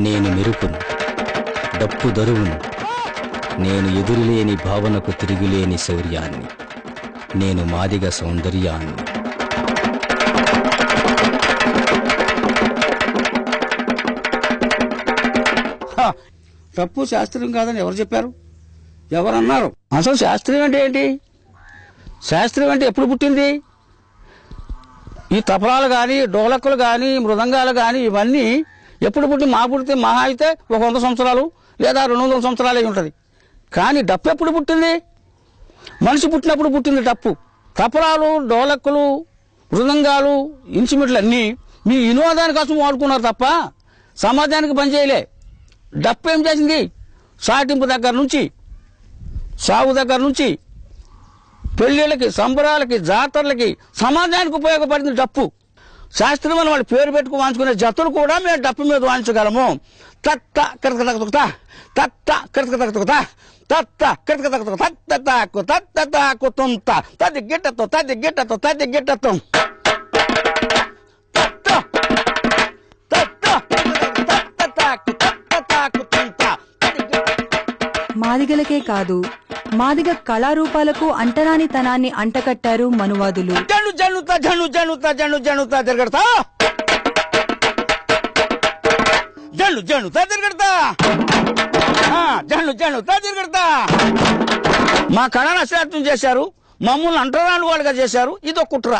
నేను మెరుపును, డప్పు దరువును, నేను ఎదురులేని భావనకు తిరుగులేని శౌర్యాన్ని, నేను మాదిగ సౌందర్యాన్ని. తప్పు శాస్త్రీయం కాదని ఎవరు చెప్పారు? ఎవరన్నారు? అసలు శాస్త్రీయం అంటే ఏంటి? శాస్త్రీయం అంటే ఎప్పుడు పుట్టింది? ఈ తపలాలు కానీ, డోలక్కులు కానీ, మృదంగాలు కానీ ఇవన్నీ ఎప్పుడు పుట్టి పుడితే మహా అయితే 100 సంవత్సరాలు లేదా 200 సంవత్సరాలు అయి ఉంటుంది. కానీ డప్పు ఎప్పుడు పుట్టింది? మనిషి పుట్టినప్పుడు పుట్టింది డప్పు. తపలాలు, డోలక్కులు, మృదంగాలు, ఇన్స్ట్రుమెంట్లు అన్నీ మీ వినోదాని కోసం వాడుకున్నారు తప్ప సమాజానికి పనిచేయలే. డప్పు ఏం చేసింది? సాటింపు దగ్గర నుంచి, సాగు దగ్గర నుంచి, పెళ్లిళ్ళకి, సంబరాలకి, జాతరలకి సమాజానికి ఉపయోగపడింది డప్పు. శాస్త్రం అని వాళ్ళు పేరు పెట్టుకు వాయించుకునే జతులు కూడా మేము డప్పు మీద వాయించగలము. తత్త కరకతకుతా, తత్త కరకతకుతా, తత్త కరకతకుతా, తత్తాకు తత్తాకు తుంత తది గిట్టతో తది గిట్టతో తది గిట్టతో మాదిగలకే కాదు, మాదిగ కళారూపాలకు అంటరానితనాన్ని అంటకట్టారు మనువాదులు. జను జనుత జను జనుత జను జనుత తిరగడతా, జను జనుత తిరగడతా, జను జనుత తిరగడతా. మా కళను అశ్రార్థం చేశారు, మమ్మల్ని అంటరాని వాళ్ళుగా చేశారు. ఇదో కుట్ర.